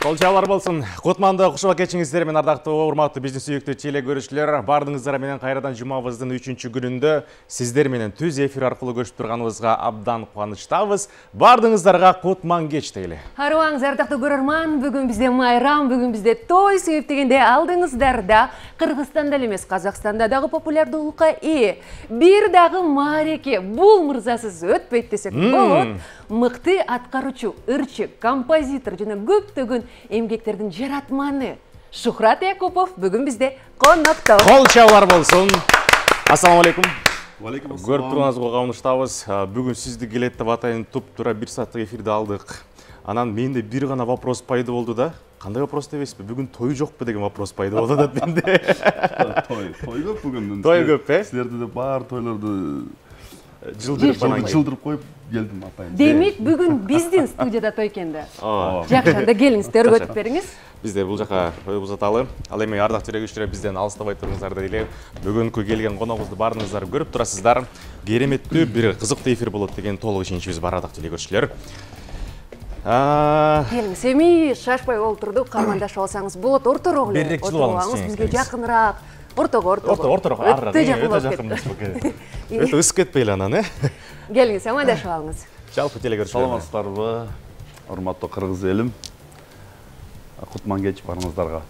Колчалар болсын. Кутманды кушуп кетиңиздер мен ардактуу урматтуу биздин сүйүктүү теле көрүүчүлөр. Бардыңыздар менен кайрадан жумабыздын 3-чү күнүндө сиздер менен түз эфир аркылуу көрүшүп турганыбызга абдан кубанычтабыз. Бардыңыздарга кутман кеч дейли. Харууаңыз ардактуу көрөрман, бүгүн бизде майрам, бүгүн бизде той себептегенде алдыңыздар да Кыргызстанда эле эмес, Казакстанда дагы популярдуулукка ээ. Бир дагы маареке, бул мырзасыз өтпөйт десек болот. Мыкты аткаруучу, ырчы, композитор жана көптөгөн эмгектердин жаратманы Шухрат Якупов бүгүн бизде конокто. Колчалар болсун. Ассаламу алейкум. Алейкум ассалам. Көрүп турганыңызга кубанычтабыз. Бүгүн сизди келет деп атайын туп-тура 1 сааттык эфирди алдык. Анан менде бир гана вопрос пайда болду да. Кандай вопрос дебесизби? Бүгүн той жокпу деген вопрос пайда болду да менде. Той көп бүгүн. Той көп, Силерде де бар тойлорду жылдырып коюп келдим атайын. Демек бүгүн биздин студияда той экен да. Жакшы, анда келиңиз, өргөтүп бериңиз. Бизде бул жака той узаталы. Ал эми ардактуу көрүүчүлөр бизден алыстабай туруңуздар дейли. Бүгүнкү келген коногубузду баарыңыздар көрүп турасыздар. Кереметтүү бир кызыктуу эфир болот деген толук ишеничибиз бар ардактуу көрүүчүлөр. Келиңиз, эми шашпай олтурдук, кармандашып алсаңыз болот, ортороок эле. Берек жылып алыңыз, бизге жакыныраак. Ортороок, өтө жакын. Өтө ысып кетпейли анан, Келиңиз, амандашып алыңыз. Жалпы теле көрүүчүлөр. Саламатсыздарбы? Урматтуу кыргыз элим. Кутман кеч барыңыздарга.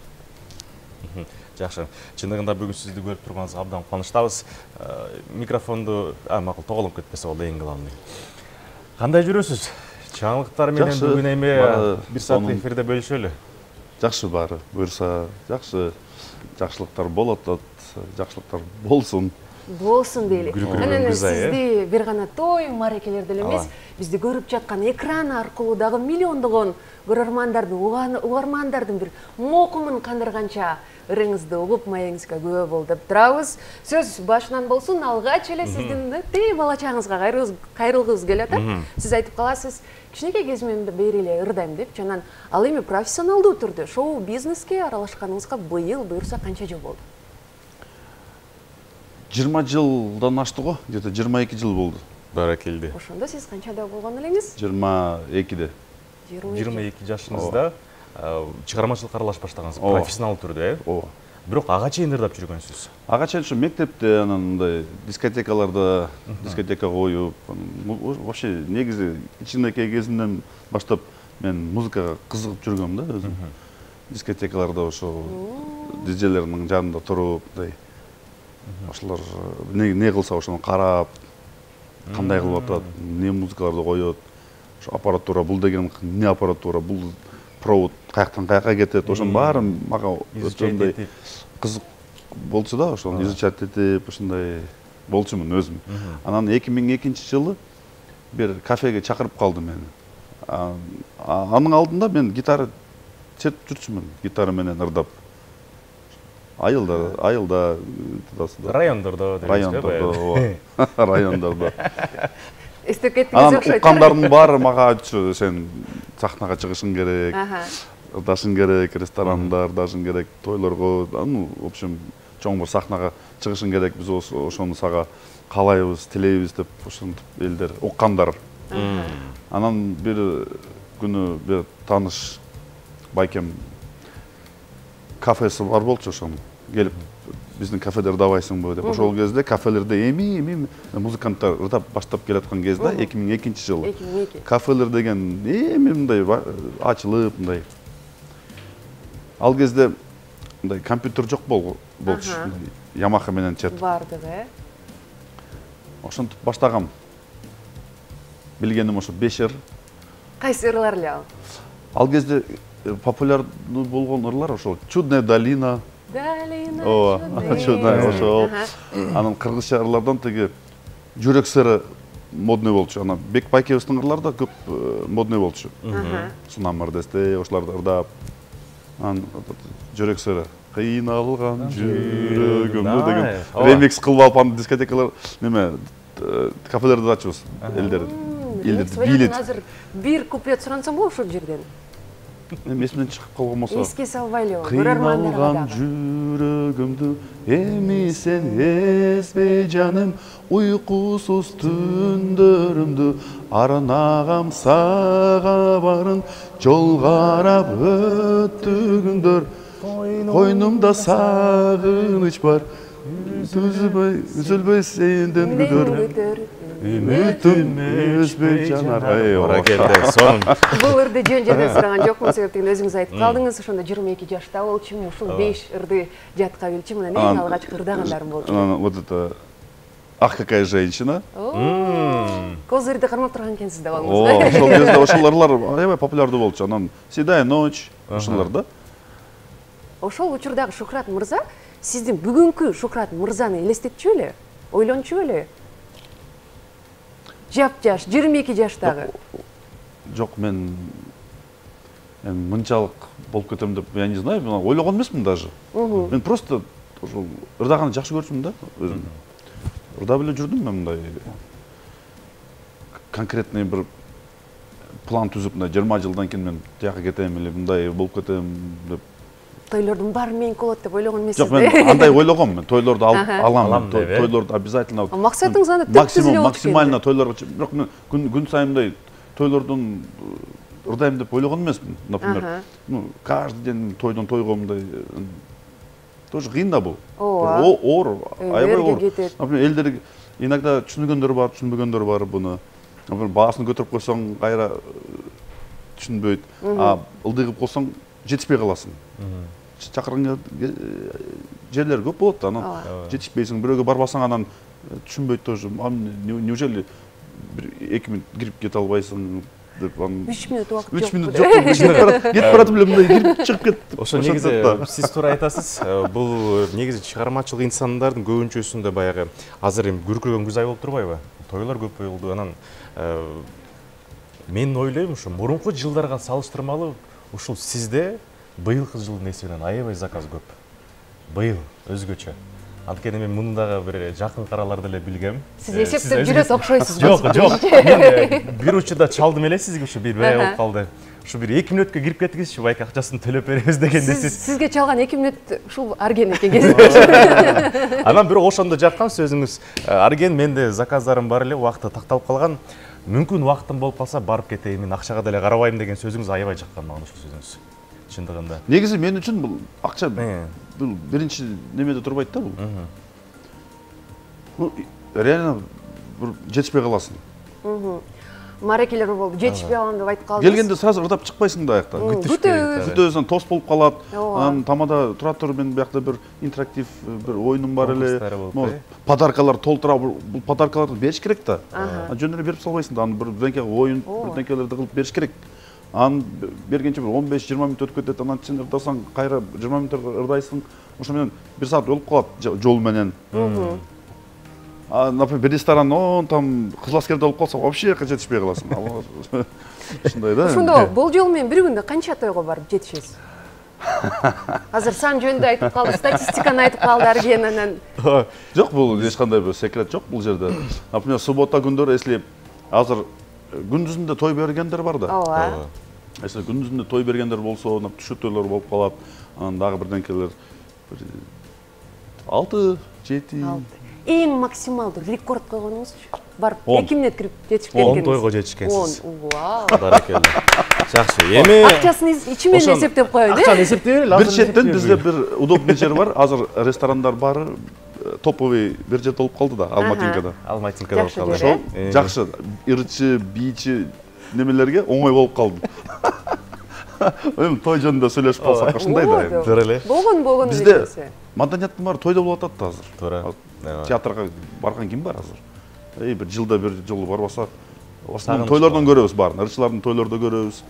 Жакшы. Чындыгында бүгүн сизди көрүп турганыбызга абдан кубанычтабыз. Микрофонду макул тоголуп кетпесе болду, эң главный. Кандай жүрөсүз? Чаңылыктар менен бүгүн эми 1 саат эфирде бөлүшөлү. Жакшы баары, буюрса жакшы. Жакшылыктар болот, жакшылыктар болсун. Болсун дейли. Анан гүзай, сизди бир гана той, маарекелерде эле эмес, бизди көрүп жаткан экран аркылуу дагы миллиондогон көрөрмандардын, угармандардын бир мокумун кандырганча ырыңызды угуп, маегиңизге күбө бол деп турабыз. Сөз башынан болсун, алгач эле сиздин бала чагыңызга кайрылгыбыз келип атат. Сиз айтып каласыз, кичинекей кезимде бери эле ырдайм деп, жанан ал эми профессионалдуу түрдө шоу бизнеске аралашканыңызга быйыл буюрса канча жыл болду? 20 жылдан ашты го, где-то 22 жыл болду. Баракелди. Ошондо сиз канчада болгон элеңиз? 22-де. 22 жашыңызда чыгармачылыкка аралашып баштагансыз, профессионал түрдө, Ооба. Бирок ага чейин ырдап жүргөнсүз. Ага чейин ушу мектепте, анан мындай дискотекаларда, дискотека коюп, вообще негизи кичинекей кезимден баштап мен музыкага кызыгып жүргөм да өзүм. Дискотекаларда ошо диджейлердин жанында туруп, мындай ошолор не кылса ошону карап, кандай кылып атат, не музыкаларды коёт, ошо аппаратура, бул деген не аппаратура, бул провод каяктан каяка кетет, ошонун баары мага өтөндөй кызык болчу да, ошону изучать этип, ушундай болчумун өзүм. Анан 2002-жылы бир кафеге чакырып калды мени. Анын алдында мен гитара чертип жүрчүмүн, гитара менен ырдап. Айылда Райондордо, райондордо. Эстеп кеттиңиз окшойт. Уккандардын баары мага айтчу, сен сахнага чыгышың керек, ырдашың керек, ресторанда ырдашың керек, тойлорго, в общем, чоң бир сахнага чыгышың керек, биз ошону сага каалайбыз, тилейбиз деп ошентип элдер уккандар. Анан бир күнү бир тааныш байкем кафеси бар болчу, ошону келип биздин кафеде ырдабайсыңбы деп. Ошол кезде кафелерде эми музыканттар ырдап баштап келаткан кезде 2002-жылы. Кафелер деген эми мындай ачылып мындай. Ал кезде мындай компьютер жок болчу. Yamaha менен чертип. Бардыгы, Ошентип баштагам. Билгеним ошо 5 ыр. Кайсы ырлар эле ал? Ал кезде популярдуу болгон ырлар ошол Чудная долина. Чудная, ошол. Анан кыргызча ырлардан тиги жүрөк сыры модный болчу. Анан Бек Байкебиздин ырлары да көп модный болчу. Сунамыр десте, ошолорду ырдап. Анан жүрөк сыры кыйналган жүрөгүмдү деген ремикс кылып алып аны дискотекалар неме кафелерде ачыбыз элдер билет. Азыр бир куплет сурансам болобу ушул жерден? Есімнен шығып қалған болса. Еске салбайлы. Қиналған жүрегімді эми сен езбе жаным, ұйқысыз түндерімді арнағам саға барын, жол қарап өтті күндер, қойнымда сағыныш бар, үзілбей сенден күдер. Үмітім өшпей жанар. Баракелді, соның. Бұл ырды жөн жерден сұраған жоқпын, себептен өзіңіз айтып қалдыңыз. Ошонда 22 жашта болчумун, ушул 5 ырды жатқа билчүмүн. Эң алгачкы ырдагандарын болчу. Вот это «Ах, какая женщина». Коз ырды кармап турган экенсиз да Ошол балыңыз. кезде ошол ырлар аябай популярдуу болчу. Анан «Седая ночь» ошолор да. Ошол учурдагы Шухрат мырза сиздин бүгүнкү Шухрат мырзаны элестетчү эле? Ойлончу эле? Жап-жаш, 22 жаштагы. Жок, мен мынчалык болуп кетем деп, я не знаю, мен ойлогон эмесмин даже. Мен просто ошол ырдаганы жакшы көрчүмүн да өзүм. Ырдап эле жүрдүм мен мындай конкретный бир план түзүп, мындай 20 жылдан кийин мен тияка кетем эле, мындай болуп кетем деп. Тойлордун баары меники болот деп ойлогон эмессиз Жок, мен андай ойлогом, мен тойлорду алам, деп, тойлорду обязательно. Максатыңыз анда төптүз эле болуп кетти. Максимально тойлорго, бирок мен күн сайын мындай тойлордун ырдайм деп ойлогон эмесмин. Например, каждый день тойдон тойго мындай тоже кыйын да бул. Оор, аябай оор. Например, элдер иногда түшүнбөгөндөр бар буну. Например, баасын көтөрүп койсоң кайра түшүнбөйт, а ылдый кылып койсоң жетишпей каласың. Чакырган жерлер көп болот да, анан жетишпейсиң, бирөөгө барбасаң анан түшүнбөйт тоже. Неужели 2 мүнөт кирип кете албайсың деп, 3 мүнөт убакыт жок. 3 мүнөт жок. Кетип баратып эле мындай кирип чыгып кетип. Ошо негизи сиз туура айтасыз. Бул негизи чыгармачылык инсандардын көбүнчөсүндө баягы азыр эми күркүрөгөн күз ай болуп турбайбы? Тойлор көп болду. Анан мен ойлойм, ушу мурунку жылдарга салыштырмалуу ушул сизде быйылкы жылдын эсебинен аябай заказ көп. Быйыл өзгөчө. Анткени мен муну дагы бир жакын караларда эле билгем. Сиз эсептеп жүрөт окшойсуз. Жок. Мен бир учурда чалдым эле сизге, ушу бир бай болуп калды. Ушу бир 2 мүнөткө кирип кеттиңизчи, байка акчасын төлөп беребиз дегенде сиз. Сизге чалган 2 мүнөт ушул Арген экен кезинде. Анан бирок ошондо жаткан сөзүңүз, Арген, менде заказдарым бар эле, убакыты такталып калган. Мүмкүн убактым болуп калса барып кетейин, мен акчага деле карабайм деген сөзүңүз аябай жаккан мага ушул сөзүңүз. Чындыгында. Негизи мен үчүн бул акча бул биринчи немеде турбайт да бул. Ну, реально жетишпей каласың. Марекелер болду, жетишпей калган деп айтып калдыңыз. Келгенде сразу ырдап чыкпайсың да аякта. Күтөсүң, тос болуп калат. Анан тамада тура тур, мен биякта бир интерактив бир оюнум бар эле. Подаркалар толтура, бул подаркаларды бериш керек да. Жөн эле берип салбайсың да, аны бир денке оюн, бир денкелерди кылып бериш керек. Аны бергенче бир 15-20 мүнөт өтүп кетет, анан чын ырдасаң кайра 20 мүнөт ырдайсың. Ошо менен 1 саат болуп калат жол менен. Например, бир ресторан там Кызыласкерде болуп калса, вообще жетишпей каласың. Ушундай да. Ошондо бул жолу менен бир күндө канча тойго барып жетишесиз? Азыр сан жөнүндө айтып калды, статистиканы айтып калды Арген, анан. Жок, бул эч кандай бир секрет жок бул жерде. Например, суббота күндөрү, если азыр күндүзүндө той бергендер бар да. Ооба. Если күндүзүндө той бергендер болсо, түшү тойлор болуп калат. Анан дагы бирденкелер 6-7. Эң максималдуу рекорд койгонуңузчу? Барып 2 мүнөт кирип жетишип келгениңиз. 10 тойго жетишкенсиз. 10. Вау. Баракелде. Жакшы. Эми акчасын ичи менен эсептеп коеюн. Акчаны эсептеп эле. Бир четтен бизде бир удобный жер бар. Азыр ресторандар бары топовый бир жерде болуп калды да, Алматинкада. Алматинкада болуп калды. Ошол жакшы, ырчы, бийчи немелерге оңой болуп калды. Эми той жөнүндө сүйлөшүп калсак ушундай да. Туура эле. Болгон бизде маданияттын баары тойдо болуп атат да азыр. Туура. Театрга барган ким бар азыр? Бир жылда бир жолу барбасак, тойлордон көрөбүз баарын, ырчылардын тойлордо көрөбүз.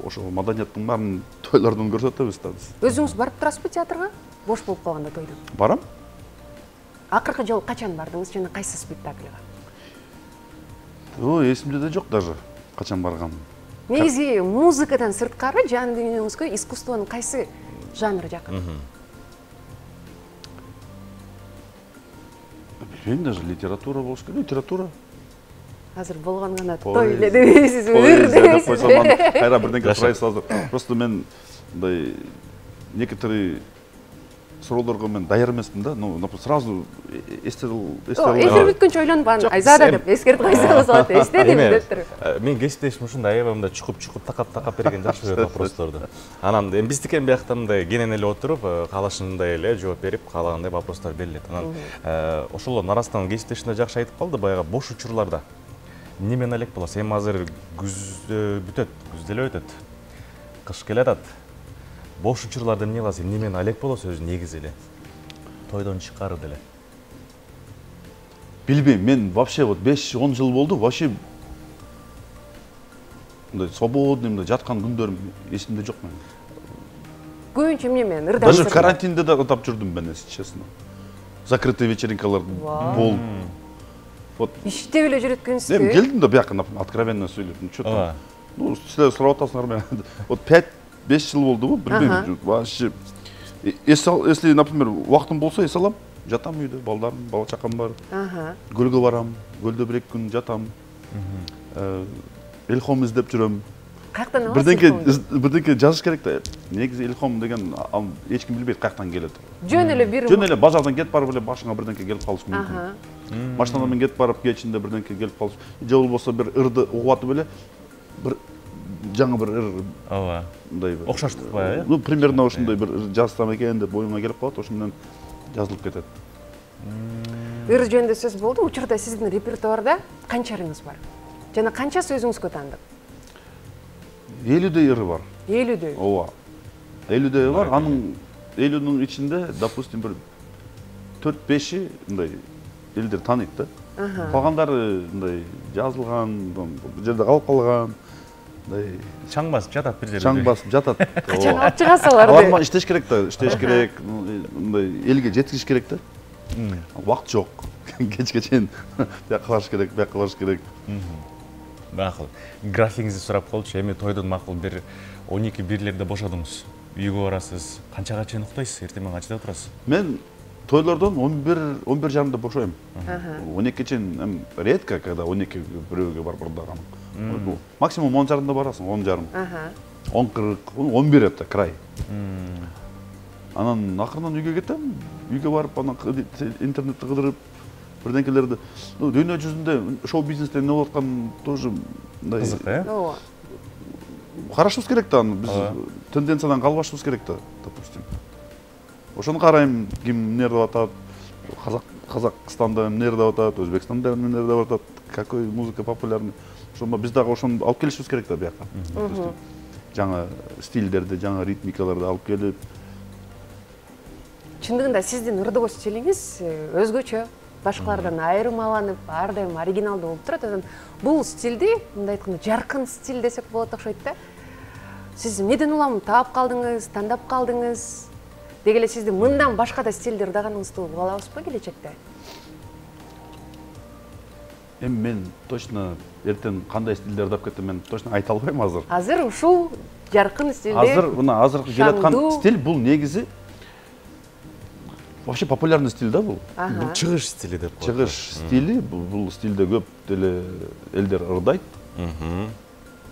Ошо маданияттын баарын тойлордон көрсөтөбүз да биз. Өзүңүз барып турасызбы театрга? Бош болуп калганда тойдон? Барам. Акыркы жолу качан бардыңыз жана кайсы спектакльга? Эсимде да жок даже качан барганым. Негизи музыкадан сырткары жан дүйнөңүзгө искусствонун кайсы жанры жакын? Билбейм, даже литература болуш керек, литература. Азыр болгон гана той эле дебейсиз, ыр дебейсиз. Кайра бирденке сурайсыз азыр. Просто мен мындай некоторые суроолорго мен даяр эмесмин да. Ну, сразу эстел. Эфир бүткөнчө ойлонбаган, Айзада деп эскертип койсоңуз болот. Эстедим деп туруп. Мен кесиптешим ушундай аябай чукуп такап берген жакшы болот вопросторду. Анан биздики биякта мындай кенен эле отуруп, каалашындай эле жооп берип, каалагандай вопростор берилет. Анан ошол арасынан кесиптешимде жакшы айтып калды, баягы бош учурларда немен элек болосуз? Эми азыр күз бүтөт, күз деле өтөт. Кыш келатат. Бош учурларда эмне кыласыз? Немен алек болосуз өзү негизи эле? Тойдон чыккары деле. Билбейм, мен вообще вот 5-10 жыл болду, вообще мындай свободный мындай жаткан күндөрүм эсимде жок менин. Көбүнчө эмне менен ырдап Даже карантинде да ырдап жүрдүм мен, если честно. Закрытый вечеринкалар болду. Вот иштеп эле жүрөт экенсиз. Мен келдим да бияка откровенно сүйлөп, что-то. Ну, силер сурап атасыңар мен. Вот 5 жыл болду, билбейм, вообще. Если, например, убактым болсо, эс алам, жатам үйдө, балдарым, бала чакам бар. Көлгө барам, көлдө 1-2 күн жатам. Илхом издеп жүрөм. Каяктан аласыз? Бирденке жазыш керек да. Негизи илхом деген эч ким билбейт каяктан келет. Жөн эле Жөн эле базардан кетип барып эле башыңа бирденке келип калышы мүмкүн. Машинадан мен кетип барып кечинде бирденке келип калышы. Же болбосо бир ырды угуп эле бир жаңы бир ыр. Ооба. Мындай бир. Окшоштук бая, Ну, примерно ошондой бир жазсам экен деп оюңа келип калат, ошо менен жазылып кетет. Ыр жөнүндө сөз болду. Учурда сиздин репертуарда канча ырыңыз бар? Жана канчасы өзүңүзгө таандык? 50 ыры бар. 50. Ооба. 50 бар. Анын 50-нын ичинде, допустим, бир 4-5 мындай элдер тааныйт да. Калгандары мындай жазылган, бул жерде калып калган. Мындай чаң басып жатат бир жерде. Чаң басып жатат. Качан алып чыгасыз аларды? Аларга иштеш керек да, иштеш керек, мындай элге жеткизиш керек да. Убакыт жок. Кечке чейин бияка барыш керек, бияка барыш керек. Макул. Графигиңизди сурап колчу. Эми тойдон макул бир 12-1лерде бошодуңуз. Үйгө барасыз. Канчага чейин уктайсыз? Эртең менен качта отурасыз? Мен тойлордон 11-11:30 бошоюм. 12 чейин редко, когда 12 бирөөгө барып ырдаганым. Максимум 10:30 барасың, 10:30. 10:40, 11 это край. Анан акырынан үйгө кетем. Үйгө барып анан интернетти кыдырып бирденкелерди. Ну, дүйнө жүзүндө шоу-бизнесте эмне болуп аткан тоже мындай кызык, э? Ооба. Карашыбыз керек да, биз тенденциядан калбашыбыз керек да, допустим. Ошону карайм, ким эмне деп атат, Казакстанда эмне деп атат, Өзбекстанда эмне деп атат, какой музыка популярный. Ошондо биз дагы ошону алып келишибиз керек да бияка. Жаңа стилдерди, жаңа ритмикаларды алып келип. Чындыгында сиздин ырдоо стилиңиз өзгөчө, башкалардан айырмаланып, ар дайым оригиналдуу болуп турат. Анан бул стилди, мындай айтканда, жаркын стиль десек болот окшойт да. Сиз эмнеден улам таап калдыңыз, тандап калдыңыз? Деги эле сиздин мындан башка да стилди ырдаганыңызды угуп алабызбы келечекте? Эми мен точно эртең кандай стилде ырдап кеттим, мен точно айта албайм азыр. Азыр ушул жаркын стилде. Азыр мына азыркы келаткан стиль бул негизи вообще популярный стиль да бул. Бул чыгыш стили деп коет. Чыгыш стили, бул стилде көп деле элдер ырдайт.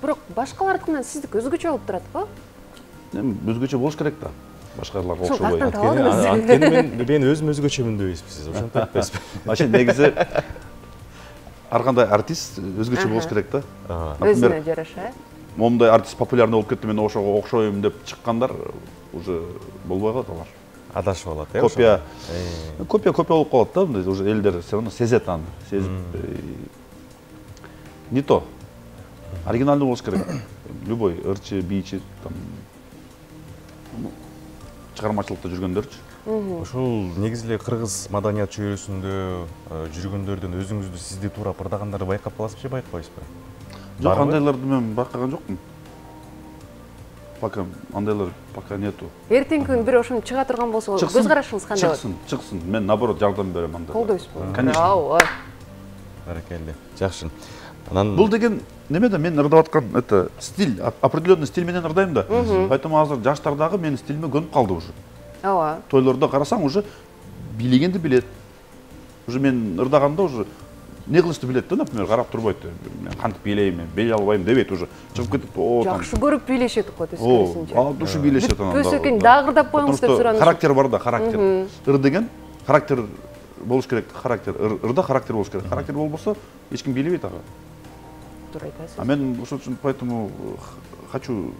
Бирок башкалардыкынан сиздики өзгөчө болуп туратпы? Эми өзгөчө болуш керек да. Башкаларга окшобой. Анткени мен өзүм өзгөчөмүн дебейсизби? Ошентип айтпайсызбы? Вообще негизи ар кандай артист өзгөчө болуш керек да. Өзүнө жараша. Момундай артист популярный болуп кетти, мен ошого окшойм деп чыккандар уже болбой калат алар. Адашып алат, э? Копия болуп калат да, мындай уже элдер все равно сезет аны, сезип. Не то. Оригинальный болуш керек. Любой ырчы, бийчи, там чыгармачылыкта жүргөндөрчү. Ошол негизи эле кыргыз маданият чөйрөсүндө жүргөндөрдөн өзүңүздү сизди туура ырдагандарды байкап каласызбы же байкабайсызбы? Жок, андайларды мен байкаган жокмун. Пока андайлар пока нету. Эртеңки күн бир ошону чыга турган болсо, көз карашыңыз кандай болот? Чыксын. Мен наоборот жардам берем анда. Колдойсузбу? Конечно. Баракелде. Жакшы. Анан бул деген немеде мен ырдап аткан это стиль, определенный стиль менен ырдайм да. Поэтому азыр жаштар дагы менин стилиме көнүп калды уже. Ооба. Тойлордо карасаң уже билегенди билет. Уже мен ырдаганда уже не кылышты билет да, например, карап турбайт. Мен кантип бийлейм, мен бийлей албайм дебейт уже. Чыгып кетип, жакшы көрүп бийлешет го тескерисинче. Ал душу бийлешет анан. Бүтпөсө экен дагырдап коюңуз деп суранышат. Характер бар да, характер. Ыр деген характер болуш керек, характер. Ырда характер болуш керек. Характер болбосо эч ким бийлебейт ага. Туура айтасыз. А мен ошол үчүн поэтому хочу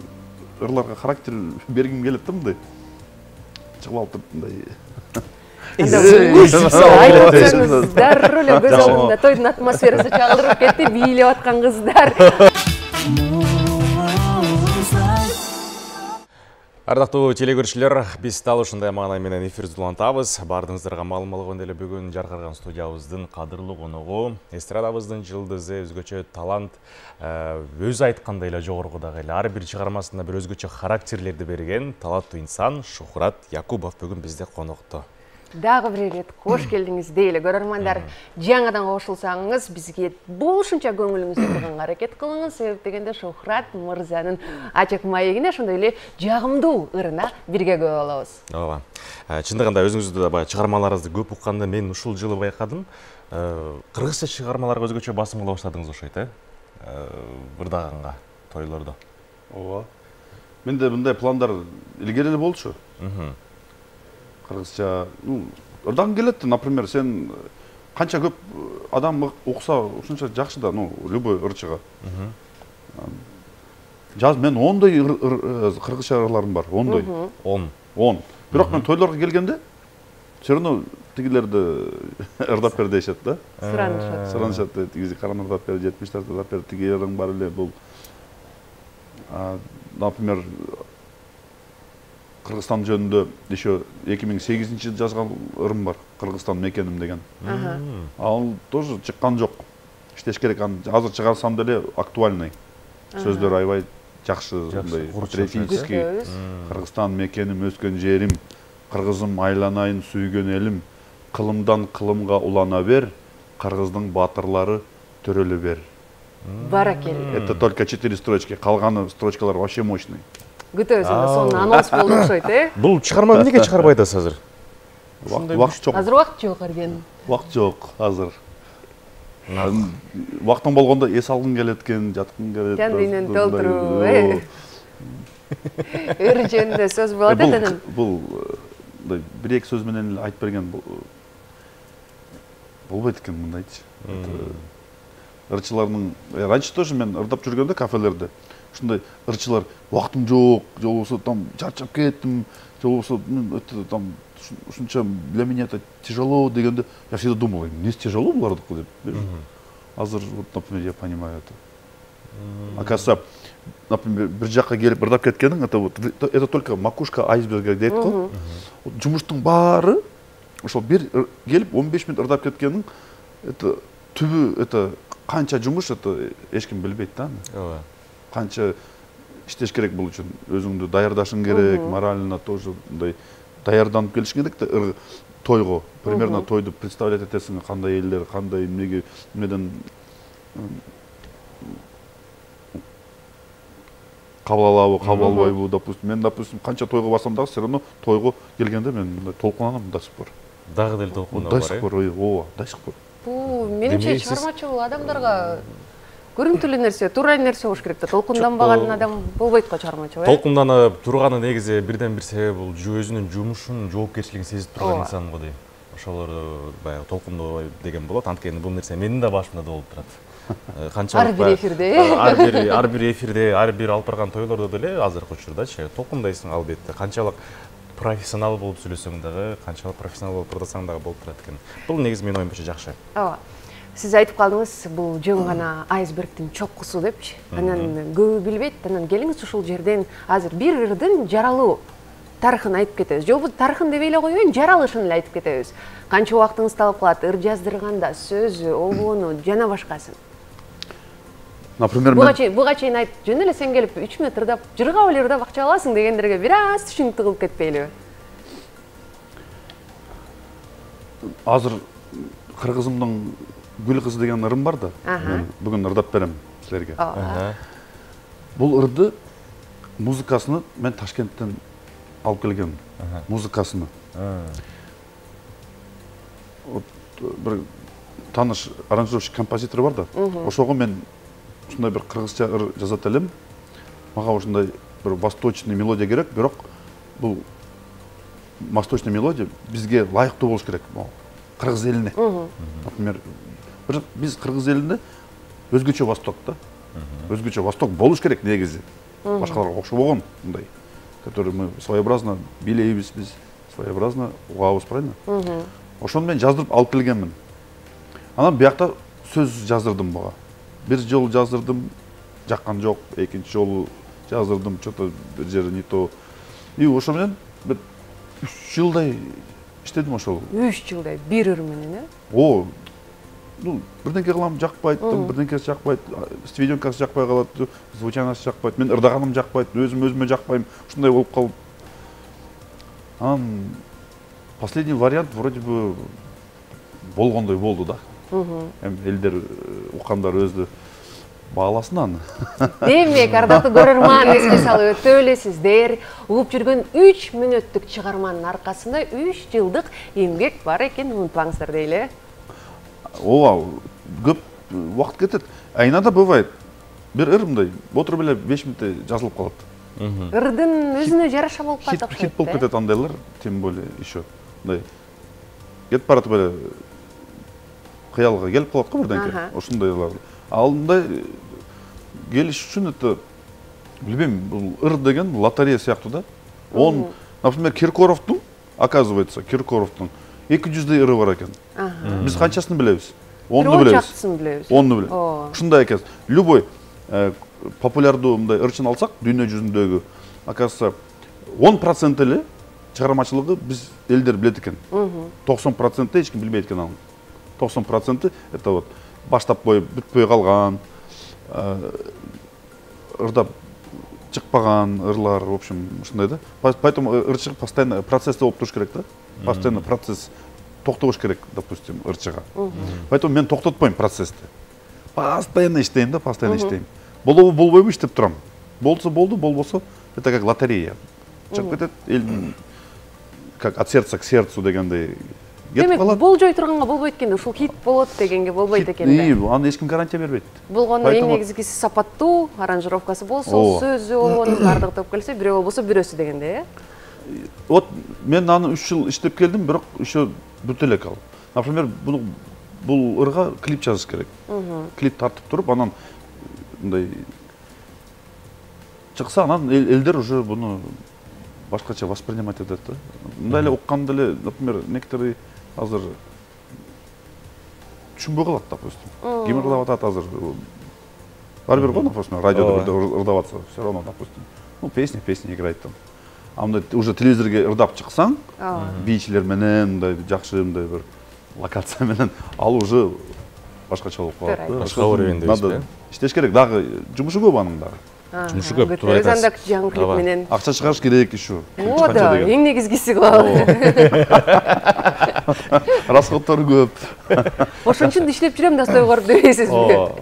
ырларга характер бергим келет да мындай. Чыгып алып туруп мындай. Айтсаңыз дарроо эле көз алдымда тойдун атмосферасы чагылдырып кетти, бийлеп аткан кыздар. Ардактуу телекөрүүчүлөр, биз дал ушундай маанай менен эфирди улантабыз. Бардыңыздарга маалым болгон эле бүгүн жаркыраган студиябыздын кадырлуу коногу, эстрадабыздын жылдызы, өзгөчө талант, өзү айткандай эле жогорудагы эле ар бир чыгармасында бир өзгөчө характерлерди берген таланттуу инсан Шухрат Якубов бүгүн бизде конокто. Дагы бир ирет кош келдиңиз дейли. Көрөрмандар, жаңадан кошулсаңыз, бизге болушунча көңүлүңүздө турганга аракет кылыңыз. Себеп дегенде Шухрат мырзанын ачык маегине, ошондой эле жагымдуу ырына бирге көрө алабыз. Ооба. Чындыгында өзүңүздү да баягы чыгармаларыңызды көп укканда мен ушул жылы байкадым. Кыргызча чыгармаларга өзгөчө басым кыла баштадыңыз окшойт, ырдаганга, тойлордо. Ооба. Менде мындай пландар илгери эле болчу. Кыргызча, ырдагың келет, например, сен канча көп адам укса, ушунча жакшы да, любой ырчыга. Мен 10дай кыргызча ырларым бар, 10дай. 10. Бирок мен тойлорго келгенде, все равно тигилерди ырдап бер дешет да. Суранышат. Тиги каран ырдап бер, 70 ырдап бер, тиги ырың бар эле бул. Например, Кыргызстан жөнүндө еще 2008-жылы жазган ырым бар, Кыргызстан мекеним деген. Ал тоже чыккан жок. Иштеш керек, азыр чыгарсам деле актуальный. Сөздөр аябай жакшы, мындай патриотический. Кыргызстан мекеним, өскөн жерим, кыргызым айланайын сүйгөн элим, кылымдан кылымга улана бер, кыргыздын батырлары төрөлө бер. Баракелли. Это только 4 строчки, калганы строчкалар вообще мощный. Күтөбүз, сонун анонс болду окшойт, Бул чыгарма эмнеге чыгарбай атасыз азыр? Вакыт жок. Азыр убакыт жок эрген. Вакыт жок азыр. Вактың болгондо эс алгың келет экен, жаткың келет. Кандинен толтуруу. Ыр жөнүндө сөз болот экен. Бул бир-эки сөз менен айтып берген болбойт экен мындайчы. Ырчылардын раньше тоже мен ырдап жүргөндө кафелерде ушундай ырчылар вактым жок, же болбосо там чарчап кеттим, же болбосо это там ушунча для меня это тяжело дегенде я всегда думал, не тяжело булардыкы деп. Азыр вот, например, я понимаю это. Оказывается, например, бир жакка келип ырдап кеткениң, это только макушка айсберга дейт го. Жумуштун баары ошол бир келип 15 мүнөт ырдап кеткениң, это түбү, это канча жумуш, это эч ким билбейт да. Ооба. Канча иштеш керек бул үчүн, өзүңдү даярдашың керек, морально тоже мындай даярданып келишиң керек да тойго. Примерно тойду представлять этесиң, кандай элдер, кандай эмнеден кабыл алабы, кабыл албайбы, допустим. Мен, допустим, канча тойго барсам дагы, все равно тойго келгенде мен мындай толкунанам да сыпыр. Дагы деле толкунуу бар. Да сыпыр, ооба, да сыпыр. Бул менимче чыгармачыл адамдарга көрүнтүлүү нерсе, туура нерсе болуш керек да. Толкунданбаган адам болбойт го чыгармачыл. Толкунданып турганы негизи бирден бир себеби бул өзүнүн жумушун, жоопкерчилигин сезип турган инсан го дейм. Ошолор баягы толкундоо деген болот. Анткени бул нерсе менин да башымда да болуп турат. Канчалык ар бир эфирде, ар бир эфирде, ар бир алып барган тойлордо деле азыркы учурдачы толкундайсың албетте. Канчалык профессионал болуп сүйлөсөң дагы, канчалык профессионал болуп ырдасаң дагы болуп турат экен. Бул негизи менин оюмча жакшы. Ооба. Сиз айтып калдыңыз, бул жөн гана айсбергдин чоккусу депчи. Анан көбү билбейт, анан келиңиз ушул жерден азыр бир ырдын жаралуу тарыхын айтып кетебиз. Же болбосо тарыхын деп эле койбойм, жаралышын эле айтып кетебиз. Канча убактыңыз талап кылат, ыр жаздырганда, сөзү, обону жана башкасын. Например, буга чейин айтып, жөн эле сен келип 3 мүнөт ырдап, жыргап эле ырдап акча аласың дегендерге бир аз түшүнүктүү кылып кетпейлиби? Азыр кыргызымдын Гүл кызы деген ырым бар да. Мен бүгүн ырдап берем силерге. Бул ырды музыкасыны мен Ташкенттен алып келгем. Музыкасыны. Бир таныш аранжировщик композитор бар да. Ошого мен ушундай бир кыргызча ыр жазат элем. Мага ушундай бир восточный мелодия керек, бирок бул восточный мелодия бизге лайыктуу болуш керек. Кыргыз элине. Например, биз кыргыз элинде өзгөчө восток да. Өзгөчө восток болуш керек негизи. Башкаларга окшобогон мындай, который мы своеобразно билейбиз биз, своеобразно угабыз, правильно? Ошону мен жаздырып алып келгенмин. Анан биякта сөз жаздырдым буга. Бир жолу жаздырдым, жаккан жок, экинчи жолу жаздырдым, что-то бир жери не то. И ошо менен бир 3 жылдай иштедим ошол. 3 жылдай бир ыр менен, О, ну, бирденке кылам жакпайт, бирденкеси жакпайт, сведенкасы жакпай калат, звучанасы жакпайт, мен ырдаганым жакпайт, өзүмө жакпайм, ушундай болуп калып. Анан последний вариант вроде бы болгондой болду да. Эми элдер уккандар өзү бааласын аны. Демек, ардактуу көрөрман, эске салып өтө элесиздер. Угуп жүргөн 3 мүнөттүк чыгарманын аркасында 3 жылдык эмгек бар экен, унутпаңыздар дейле. Ооба, көп убакыт кетет. Иногда бывает. Бир ыр мындай, отуруп эле 5 минутта жазылып калат. Ырдын өзүнө жараша болуп калат окшойт. Хит болуп кетет андайлар, тем более еще. Мындай кетип баратып эле кыялга келип калат го бирденке. Ошондойлар. Ал мындай келиш үчүн это билбейм, бул ыр деген лотерея сыяктуу да. Он, например, Киркоровдун, оказывается, Киркоровдун 200 ыры бар экен. Биз канчасын билебиз? 10-ны билебиз. 10-ны билебиз. Ушундай экен. Любой популярдуу мындай ырчын алсак, дүйнө жүзүндөгү, оказывается, 10% эле чыгармачылыгы биз элдер билет экен. 90% эч ким билбейт экен аны. 90% это вот баштап коюп бүтпөй калган, ырдап чыкпаган ырлар, в общем, ушундай да. Поэтому ырчы постоянно процессте болуп туруш керек да. Постоянно процесс токтобош керек, допустим, ырчыга. Поэтому мен токтотпойм процессти. Постоянно иштейм да, постоянно иштейм. Болобу болбойбу иштеп турам. Болсо болду, болбосо это как лотерея. Чыгып кетет, элдин как от сердца к сердцу дегендей. Демек, болжой турганга болбойт экен, ушул хит болот дегенге болбойт экен да. Аны эч ким гарантия бербейт. Болгону эң негизгиси сапаттуу, аранжировкасы болсо, сөзү болгону бардыгы топ келсе, бирөө болбосо бирөөсү дегенде, Вот мен аны 3 жыл иштеп келдим, бирок еще бүтө эле калды. Например, бул ырга клип жазыш керек. Клип тартып туруп, анан мындай чыкса, анан элдер уже буну башкача воспринимать этет да. Мындай эле укканда эле, например, некоторые азыр түшүнбөй калат, допустим. Ким ырдап атат азыр? Бар бир го, допустим, радиодо бирде ырдап атса, все равно, допустим. Ну, песня играет там. А мындай уже телевизорге ырдап чыксаң, бийчилер менен мындай жакшы мындай бир локация менен ал уже башкача болуп калат. Башка уровенде надо иштеш керек, дагы жумушу көп анын дагы. Жумушу көп, туура айтасыз. Андак жаңы клип менен. Акча чыгарыш керек еще. О да, эң негизгиси кылабыз. Расходдор көп. Ошон үчүн иштеп жүрөм да стой коруп дебейсизби?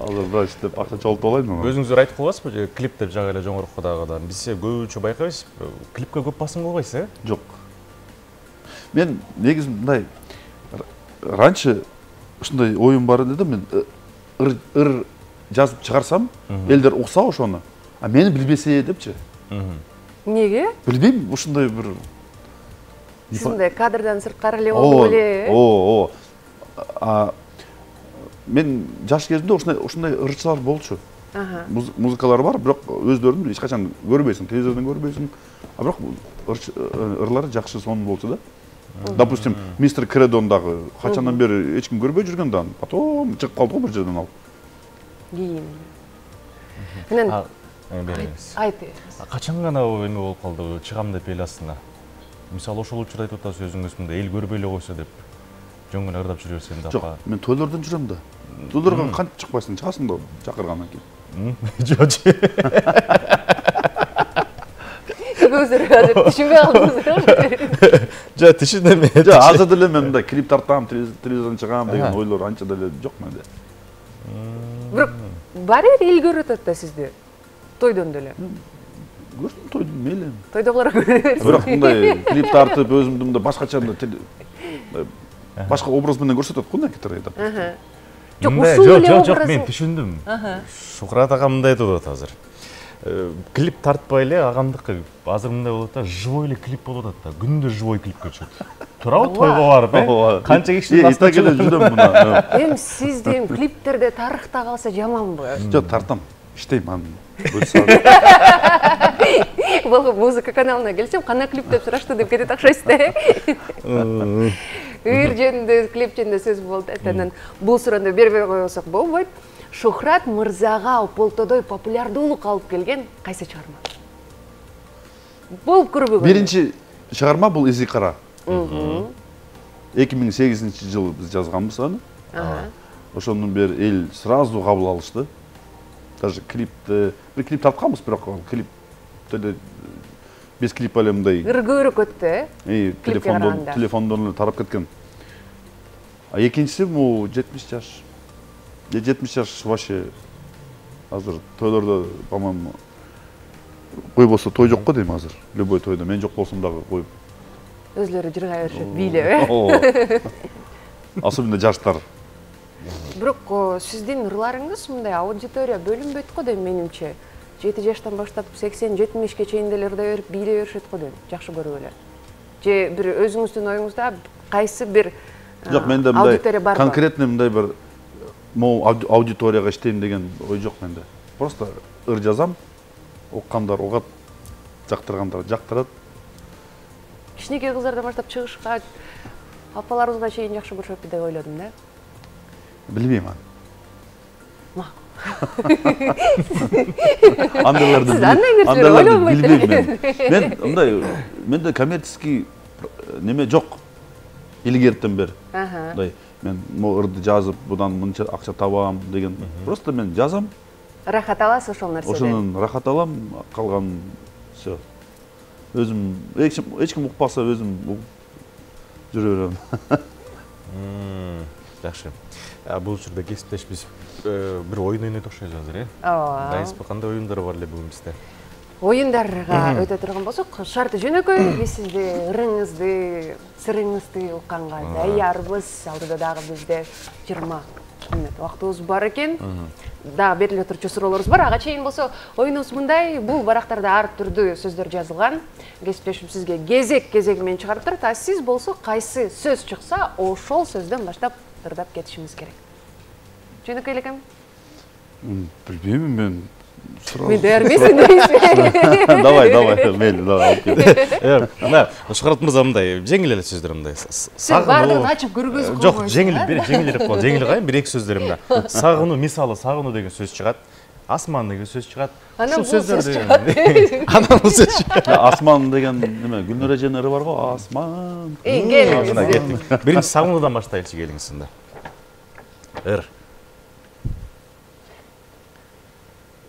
Азыр бирок иштеп акча чогултуп алайын. Өзүңүз айтып каласызбы, клип деп жагы эле жоңорукудагыда. Бизсе көбүнчө байкайбыз, клипке көп басым кылбайсыз, Жок. Мен негизи мындай раньше ушундай оюм бар эле да, мен ыр жазып чыгарсам, элдер укса ошону, а мени билбесе депчи. Неге? Билбейм, ушундай бир Сизде кадрдан сырткары эле болуп эле. Мен жаш кезимде ушундай ырчылар болчу. Музыкалар бар, бирок өздөрүн эч качан көрбөйсүң, телевизордон көрбөйсүң. А бирок ырлары жакшы сонун болчу да. Допустим, мистер Кредон дагы качандан бери эч ким көрбөй жүргөн да, потом чыгып калды го бир жерден алып. Кийин. Менен айтыңыз. Качан гана эме болуп калды, чыгам деп эл астына. Мисалы ошол учурда айтып атасыз өзүңүз мындай эл көрбөй эле койсо деп. Жөн гана ырдап жүрө берсем да. Жок, мен тойлордон жүрөм да. Тойлорго кантип чыкпайсың, чыгасың да чакыргандан кийин. Жок. Көздөр азыр түшүнбөй калдыңыз. Жок, түшүнөм. Жок, азыр деле мен мындай клип тартам, телевизордон чыгам деген ойлор анча деле жок менде. Бирок бар эл көрүп атат да сизди. Тойдон деле. Көрдүм, тойдун мейли. Тойдогулар көрө берсин. Бирок мындай клип тартып өзүмдү мындай башкача башка образ менен көрсөтөт го некоторые допустим. Жок, Мындай, ушул эле жок, образын. мен түшүндүм. Шухрат агам мындай айтып атат азыр. Клип тартпай эле агамдыкы азыр мындай болот да, живой эле клип болуп атат да. Күндө живой клипке чыгат. Туурабы тойго барып, канча кишинин басына келе жүрөм мына. Эми сизди эми клиптерде тарыхта калса жаманбы? Жок, тартам. Иштейм анын. Болгон музыка каналына келсем, кандай клип деп сурашты деп кетет окшойсуз да. Үйүр жөнүндө, клип жөнүндө сөз болду. Анан бул суроону бербей койсок болбойт. Шухрат мырзага полтодой популярдуулук алып келген кайсы чыгарма? Болуп көрбөгөн. Биринчи чыгарма бул Изи кара. 2008-жылы биз жазганбыз аны. Ошондон бери эл сразу кабыл алышты. Даже клипти, бир клип тартканбыз, бирок клипте без клип эле мындай. Ыргөөрү көттү, телефондон эле тарап кеткен. А экинчиси бул 70 жаш. 70 жаш вообще азыр тойлордо, по-моему, кой болсо той жок го дейм азыр. Любой тойдо мен жок болсом дагы коюп. Өзлөрү жыргай беришет, бийлеп. Особенно жаштар. Бирок сиздин ырларыңыз мындай аудитория бөлүнбөйт го дейм менимче. 7 жаштан баштап 80-70ке чейин деле ырдай берип, бийлей беришет го дейм. Жакшы көрүп эле. Же бир өзүңүздүн оюңузда кайсы бир жок, менде мындай конкретный мындай бир могу аудиторияга иштейм деген ой жок менде. Просто ыр жазам, оккандар угат, жактыргандар жактырат. Кичинекей кыздардан баштап чыгышка апаларыбызга чейин жакшы көрүшөт деп ойлодум да. Билбейм аны. Андайларды билбейм мен. Мындай, менде коммерческий неме жок. Илгертен бери. Мындай, мен могу ырды жазып, будан мынча акча табам деген. Просто мен жазам. Рахат аласыз ошол нерседен. Ошонун рахат алам, калган всё. Өзүм, эч ким укпаса өзүм жүрө берем. Жакшы. Бул учурда кесиптешибиз бир оюн ойнойт окшойбуз азыр, э? Ооба. Дайыспы, кандай оюндар бар эле бүгүн бизде? Оюндарга өтө турган болсок, шарты жөнөкөй, биз сизди ырыңызды, сырыңызды укканга даярбыз. Алдыда дагы бизде 20 мүнөт убактыбыз бар экен. Да, бериле турчу суроолорубуз бар. Ага чейин болсо, оюнубуз мындай, бул барактарда ар түрдүү сөздөр жазылган. Кесиптешим сизге кезек менен чыгарып турат. А сиз болсо кайсы сөз чыкса, ошол сөздөн баштап ырдап кетишimiz керек. Жөнөкөй элекем? Билбейм мен. Мен даяр эмесмин дейсизби? Давай, мейли, давай, алып кет. Мына, Шухрат мырза мындай, жеңил эле сөздөр мындай. Баардыгын ачып көргөзүп койбойсуз. Жок, жеңилип кол, жеңил кайын, бир эки сөздөр мына. Сагынуу, мисалы, сагынуу деген сөз чыгат. Асман деген сөз чыгат. Анан бул сөз чыгат. Анан бул сөз чыгат. Асман деген неме, Гүлнөр эженин ыры бар го, асман. Келиңиз. Биринчи сагынуудан баштайлычы, келиңиз анда. Ыр.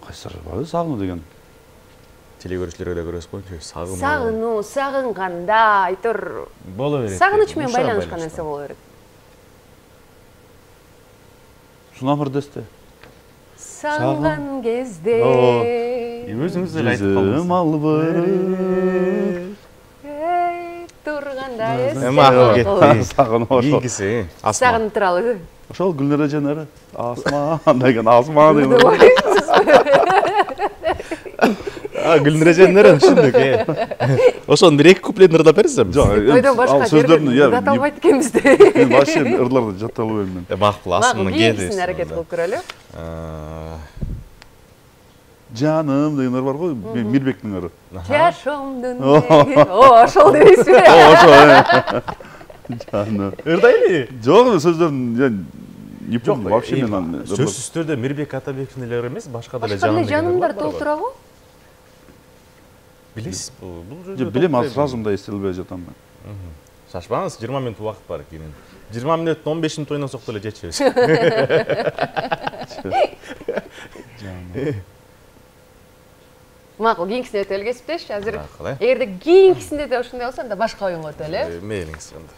Кайсы ыры бар, сагынуу деген. Телегөрүүчүлөргө да көрөсүз коюңчу, сагынуу. Сагынуу, сагынганда айтор. Боло берет. Сагыныч менен байланышкан нерсе боло берет. Сунам ырдесте. Сагынган кезде. Өзүңүз эле айтып калдыңыз. Жүзүм албыр. Турганда эсте. Макул кетти. Сагынуу ошол. Ийгиси, асман. Сагынып туралы. Ошол Гүлнөр эженин ыры. Асман деген, асман деген. Гүлнөр эженин ырын түшүндүк, Ошонун бир эки куплетин ырдап берсем. Жок, Ойдон башка жерден ырдата албайт экенбиз да. Мен вообще ырларды жаттап албайм мен. Макул, асманын кеди. Макул, аракет кылып көрөлү. Жаным деген ыр бар го, Мирбектин ыры. Жашоомдун неги. Ошол дейсизби? Ошол. Жаным. Ырдайлы? Жок, сөздөрүн не помню вообще мен. Сөз үстөрдө Мирбек Атабековдун эле ыры эмес, башка да эле жаным. Жанымдар толтурабы? Билесиз, бул жөнүндө. Билем, азыр сразу мындай эстелбей жатам мен. Шашпаңыз, 20 мүнөт убакыт бар кийин. 20 мүнөттүн 15-ин ойносок деле жетишебиз. Макул, кийинкисине өтөлү кесиптеш. Азыр эгерде кийинкисинде да ошондой болсо, анда башка оюнга өтөлү. Мейлиңиз анда.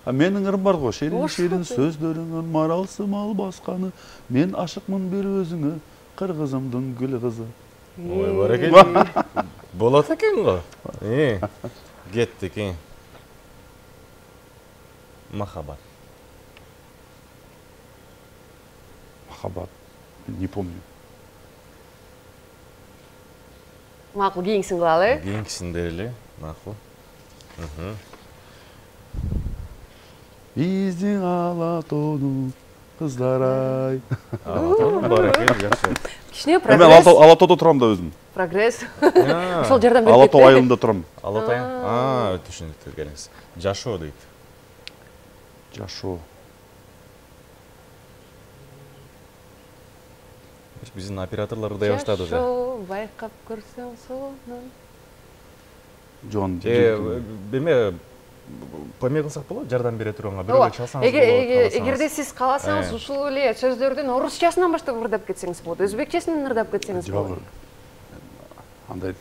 Менин ырым бар го, шерин сөздөрүңөн маралсымал басканы, мен ашыкмын бир өзүңө, кыргызымдын гүл кызы. Ой, бар экен. Болот экен го. Кеттик. Махаббат. Махаббат. Не помню. Макул кийинкисин кылалы. Кийинкисин берели. Макул. Биздин Алатоонун кыздар-ай. Баракелде, жакшы. Кичине Мен прогресс. Алатоодо турам да өзүм. Прогресс. Ошол жардам берип Алатоо кетти. айылында турам. Алатай. Түшүнүктүү келиңиz. Жашоо дейт. Жашоо. Биздин операторлор ырдай баштады уже. Жашоо, байкап көрсөң сонун. Жон. Эме помех кылсак болот, жардам бере турганга бирөөгө чалсаңыз болот. Эгерде сиз кааласаңыз ушул эле сөздөрдүн орусчасынан баштап ырдап кетсеңиз болот, өзбекчесинен ырдап кетсеңиз болот. Андай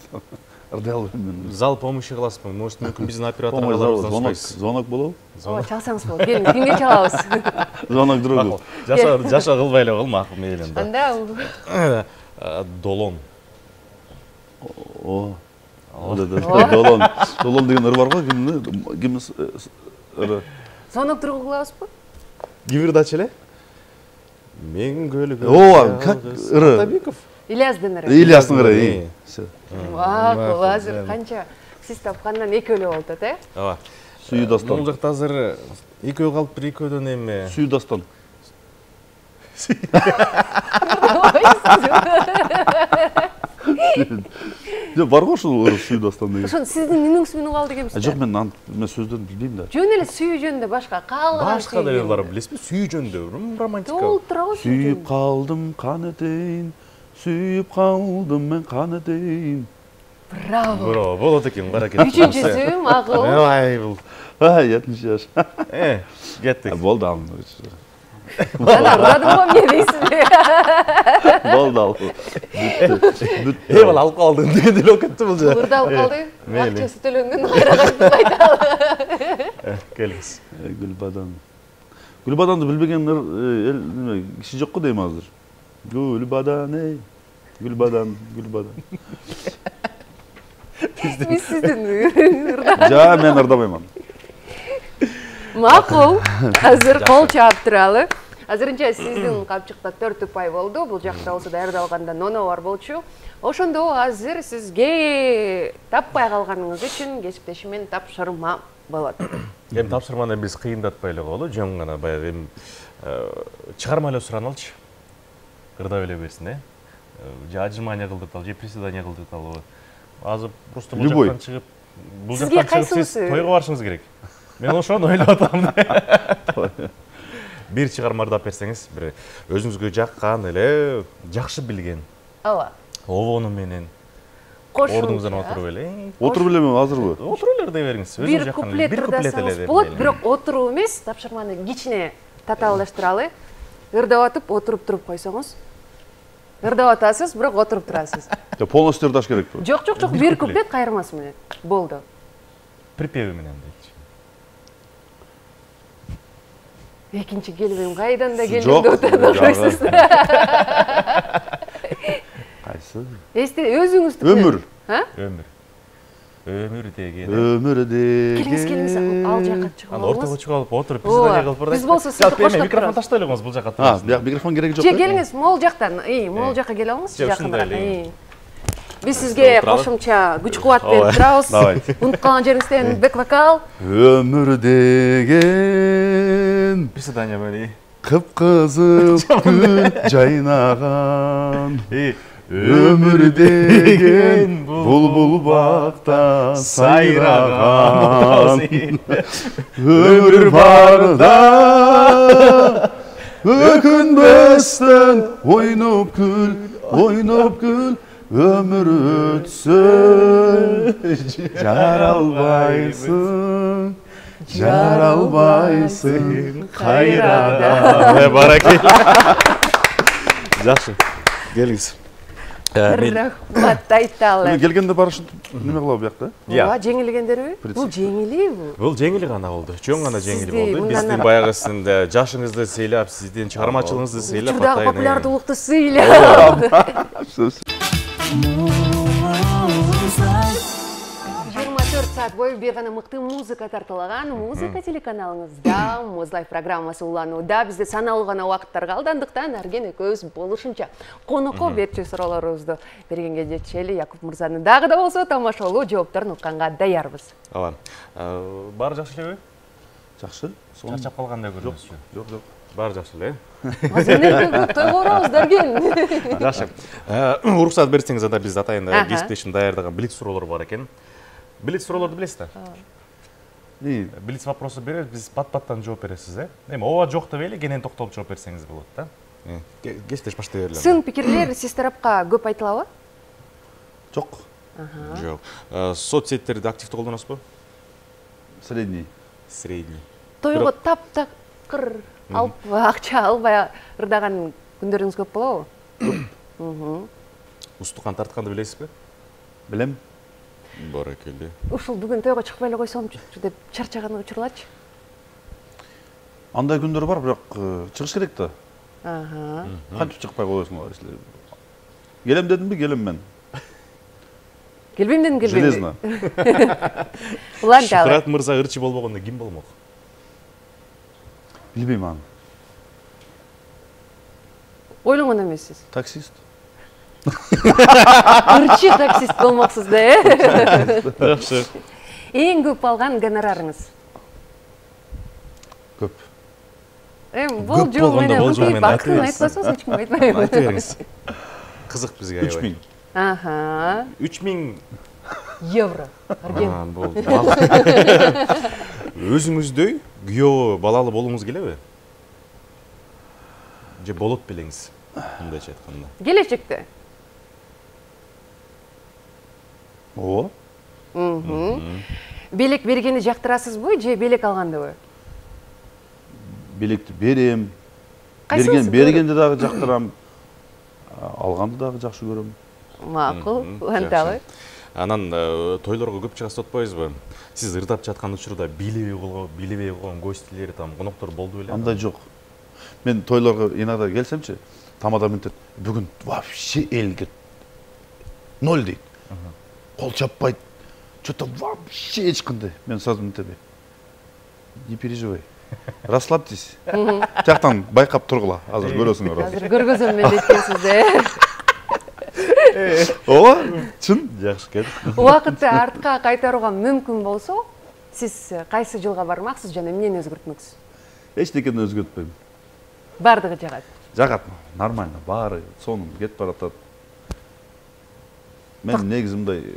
ырдай албайм. Зал помощи кыласызбы? Может, мүмкүн биздин оператор Звонок болобу? Ооба, чалсаңыз болот. Келиңиз, кимге чалабыз? Звонок другу. Жаша кылбай эле кол, макул мейли анда. Анда Долон. О. Долон. Долон деген ыр бар го, кимдин ыры? звонок другу кылабызбы? Гибирдачы эле? Мен көлүгү. Ооба, как ыры? Атабеков. Ильяздын ыры. Ильястын ыры. Макул, азыр канча сиз тапкандан экөөлө болуп атат, Ооба. Сүйүү дастан. Бул жакта азыр экөө калып бир экөөдөн эме. Сүйүү дастан. Бар го ушул ыры сүйүү дастан деген. Ошон сиздин үнүңүз менен калды экенбиз. Жок, мен сөздөрүн билбейм да. Жөн эле сүйүү жөнүндө башка каалаган Башка да ырлар билесизби? Сүйүү жөнүндө романтика. Толуп турабы? Сүйүп калдым канетейин, сүйүп калдым мен канетейин. Браво. Болот экен, каракет. Үчүнчүсү макул. Ай, бул. 70 жаш. Кеттик. Болду ал. Жана ырдадым го эмне дейсизби? Болду ал. Бала алып калдың деген эле кетти бул жер. Ырдалып калды. Мейли. Акчасы төлөнгөн кайра кайталы. Келиңиз. Гүлбадан. Гүлбаданды билбеген эл киши жок го дейм азыр. Гүлбадан эй. Гүлбадан. Биз сиздин ырдап. Жа, мен ырдабайм. Макул. Азыр кол чаап туралы. Азырынча сиздин капчыкта 4 ұпай болду. Бул жакта болсо даярдалганда 0 бар болчу. Ошондо азыр сизге таппай калганыңыз үчүн кесиптешимен тапшырма болот. Эми тапшырманы биз кыйындатпай эле коелу, жөн гана баягы эми чыгарма эле сураналчы. Ырдап эле берсин, же отжимание кылдырталы, же приседание кылдырталы. Азыр просто бул жактан чыгып, сиз тойго барышыңыз керек. Мен ошону ойлоп атам. Бир чыгарма ырдап берсеңиз, бир өзүңүзгө жаккан эле, жакшы билген. Ооба. Обону менен Кошумча. ордуңуздан отуруп эле. Отуруп элеби азырбы? Отуруп эле ырдай бериңиз. Бир куплет ырдасаңыз болот, бирок отуруу эмес, тапшырманы кичине татаалдаштыралы. Ырдап атып, отуруп туруп койсоңуз. Ырдап атасыз, бирок отуруп турасыз. Полностью ырдаш керекпи? Жок, бир куплет кайырмасы менен. Болду. Припеви менен дейт. Экинчи келбейм, кайдан да келдим деп отурасыз. Кайсы? Өзүңүз Өмүр. Өмүр деген. Өмүр деген. Келиңиз, ал жакка чыгып Анда ортого чыгып алып отуруп, Ооба. приседание кылып ырдайсыз. Биз болсо сизди коштоп микрофон турабыз. таштай элеңиз бул жакка. Бияк микрофон кереги жок. Же келиңиз, могул жактан, могул жакка келе алыңыз, Же, ушундай жакыныраак. эле. Биз сизге кошумча күч кубат берип турабыз. Давай. Унутуп калган жериңизден бек вокал. Өмүр деген Приседание менен. кыпкызыл күн жайнаган. Өмүр деген булбул бакта сайраган. Өмүр барда өкүнбөстөн ойноп күл, өмүр өтсө жаралбайсың кайрадан. Баракелде. Жакшы. Келиңиз. Рахмат айталы. Келгенде барышын неме кылабы биякта? Ооба, жеңилгендерби? Бул жеңилби? Бул жеңил гана болду. Чоң гана жеңил Сизди болду. мындан Биздин баягы сиздин жашыңызды сыйлап, сиздин чыгармачылыгыңызды сыйлап, Учурдагы популярдуулукту сыйлап. 24 саат бою бир гана мыкты музыка тартылаган музыка телеканалыңызда Музлайф программасы уланууда. Бизде саналуу гана убакыттар калды, андыктан Арген экөөбүз болушунча конокко берчү суроолорубузду бергенге жетишели. Якуп мырзанын дагы да болсо тамашалуу жоопторун укканга даярбыз. Ооба. Баары жакшы элеби? Жакшы. Чарчап калгандай көрүнөсүз. Жок. Баары жакшы эле. Азыр тойго барабыз Дарген. Жакшы. Уруксат берсеңиз анда биз атайында кесиптешим даярдаган блиц суроолор бар экен. Блиц суроолорду билесиз да? Блиц вопросу беребиз, биз пат-паттан жооп бересиз, Эми ооба жок дебейли, кенен токтолуп жооп берсеңиз болот да. Кесиптеш баштай берле. Сын пикирлер сиз тарапка көп айтылабы? Жок. Жок. Соцсеттерди активдүү колдоносузбу? Средний. Средний. Тойго таптакыр алып акча албай ырдаган күндөрүңүз көп болобу? Устукан тартканды билесизби? Билем. Баракелде. Ушул бүгүн тойго чыкпай эле койсомчу деп чарчаган учурларчы? Андай күндөр бар, бирок чыгыш керек да. Кантип чыкпай коесуң алар? Келем дедимби, келем мен. Келбейм дедим, келбейм. Железно. Уланталы. Шукурат мырза ырчы болбогондо ким болмок? Билбейм аны. Ойлонгон эмессиз. Таксист. Ырчы таксист болмоксуз да, Жакшы. Эң көп алган гонорарыңыз? Көп. Бул жол менен бактын айтпасаңыз эч ким айтпайм. Айта бериңиз. Кызык бизге. 3000. 3000 евро. Арген. Болду. Өзүңүздөй күйөө балалы болуңуз келеби? Же болот белеңиз? Мындайча айтканда. Келечекте? Ооба. Белек бергени жактырасызбы же белек алгандыбы? Белекти берем. Кайсыңыз? Бергенди дагы жактырам. Алганды дагы жакшы көрөм. Макул, анталы. Анан тойлорго көп чыгасыз атпайсызбы? Сиз ырдап жаткан учурда билебей койгон гостилер, коноктор болду беле? Андай жок. Мен тойлорго иногда келсемчи, тамада мынтет, бүгүн вообще элге 0 дейт. Кол чаппайт. Что-то вообще эч кандай. Мен сразу мынтебей. Не переживай. Расслабьтесь. Жактан байкап тургула. Азыр көрөсүңөр. Азыр көргөзөм мен дейсиз Ооба, чын. Жакшы экен. Убакытты артка кайтарууга мүмкүн болсо, сиз кайсы жылга бармаксыз жана эмнени өзгөртмөксүз? Эчтекени өзгөртпөйм. Бардыгы жагат. Жагат, нормально, баары сонун кетип баратат. Мен негизи мындай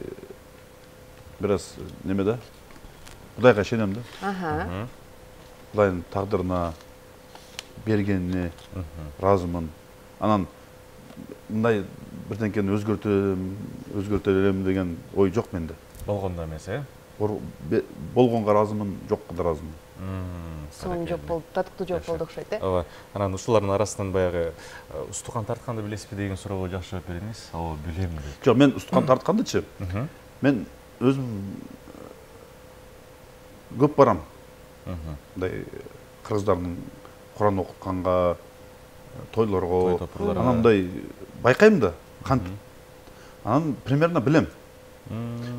бир аз неме да? Кудайга ишенем да. Кудайдын тагдырына, бергенине ыраазымын. Анан мындай бирденкени өзгөртө элем деген ой жок менде. Болгондо эмес, Болгонго ыраазымын, жокко да ыраазымын. Сонун жок болду, татыктуу жок болду окшойт, Ооба. Анан ушулардын арасынан баягы устукан тартканды билесизби деген суроого жакшы жооп бериңиз. Ооба, билем деп. Жок, мен устукан тарткандычы. Мен өзүм көп барам. Мындай кыргыздардын Куран окутканга, тойлорго, анан мындай байкайм да, кантип. Анан примерно билем.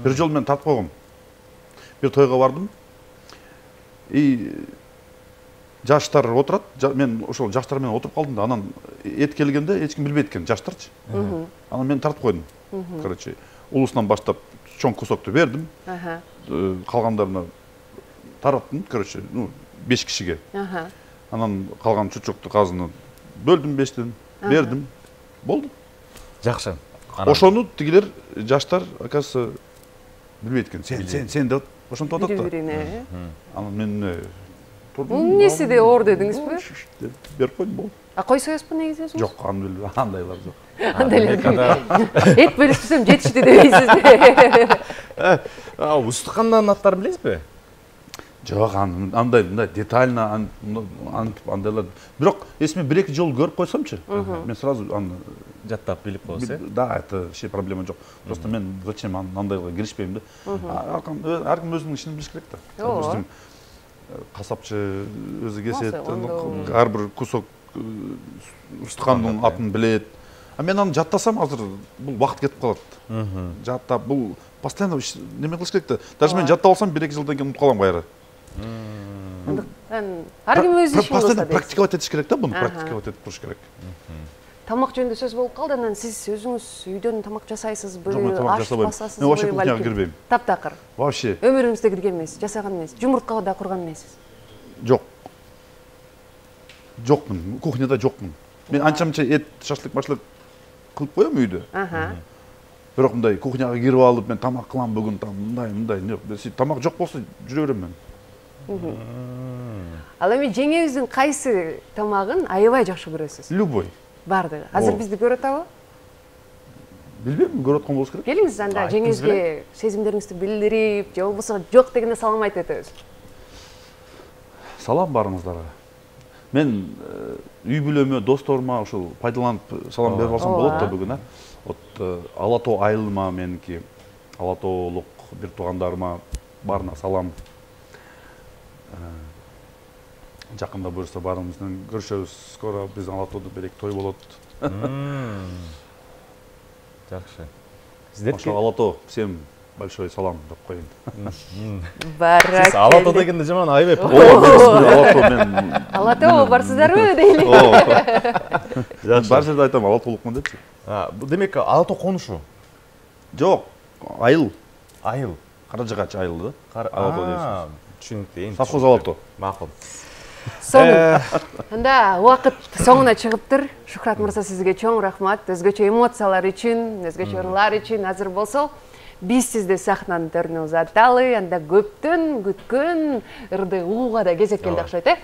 Бир жолу мен тартып койгом. Бир тойго бардым. Жаштар отурат, мен ошол жаштар менен отуруп калдым да, анан эт келгенде эч ким билбейт экен, жаштарчы. Анан мен тартып койдум. Короче, улусунан баштап чоң кусокту бердим. Калгандарына тараттым, короче, 5 кишиге. Анан калган чучукту казыны бөлдүм 5тен, бердим. Болду. Жакшы. Ошону тигилер жаштар, оказывается, билбейт экен. Сен деп ошентип атат да. Анан мен Бул эмнеси де оор дедиңизби? Берип койдум, болду. Койсоңузбу негизи өзүңүз? Жок, андайлар жок. Андайлар. Эт бөлүшсөм жетишти дебейсизби? Устукандан аттарын билесизби? Жок, андай детально андайлар. Бирок, эсиме 1-2 жолу көрүп койсомчу, мен сразу аны жаттап билип коесуз, Да, это вообще проблема жок. Просто мен зачем андайга киришпейм да. Ар ким өзүнүн ишин билиш керек да. Касапчы өзү кесет, ар бир кусок устукандын атын билет. Мен аны жаттасам азыр бул убакыт кетип калат. Жаттап бул постоянно неме кылыш керек да. Даже мен жаттап алсам 1-2 жылдан кийин унутуп калам кайра. Ар ким өз ишин постоянно практиковать этиш керек да, буну практиковать этип туруш керек. Тамак жөнүндө сөз болуп калды, анан сиз өзүңүз үйдөн тамак жасайсызбы, Жок, мен тамак аш жасабайм. басасызбы? Мен вообще кухняга кирбейм. Таптакыр. Вообще. Өмүрүңүздө кирген эмессиз, жасаган эмессиз, жумуртка да курган эмессиз. Жок. Жокмун, кухняда жокмун. Мен анча-мынча эт, шашлык, машлык кылып коем үйдө. Бирок мындай кухняга кирип алып, мен тамак кылам бүгүн, мындай, жок. Тамак жок болсо жүрө берем мен. Ал эми жеңеңиздин кайсы тамагын аябай жакшы көрөсүз? Любой. Бардыгы. Азыр бизди көрүп атабы? Билбейм, көрүп аткан болуш керек. Келиңиз анда жеңеңизге сезимдериңизди билдирип, же болбосо жок дегенде салам айтып өтөбүз. Салам барыңыздарга. Мен үй бүлөмө, досторума ушул пайдаланып салам берип алсам болот да бүгүн, Вот Ала Тоо айылыма меники, Ала Тоолук бир туугандарыма баарына салам. Жакында буюрса баарыбыз менен көрүшөбүз. Скоро биздин Ала Тоодо берек той болот. Жакшы. Сиздерге Ала Тоо всем большой салам деп коеюн. Барак. Ала Тоо дегенде жаман айбеп. Ала Тоо мен Ала Тоо барсыздарбы дейли. Жакшы. Бар жерде айтам Ала Тоолукмун депчи. Демек Ала Тоо конушу? Жок, айыл. Айыл. Каражагач айылы да. Ала Тоо дейсиз. Түшүнүктүү. Совхоз Ала Тоо. Макул. Анда убакыт соңуна чыгыптыр. Шухрат мырза, сизге чоң рахмат. Өзгөчө эмоциялар үчүн, өзгөчө ырлар үчүн азыр болсо, биз сизди сахнанын төрүнө узаталы. Анда көптөн күткөн ырды угууга да кезек келди окшойт,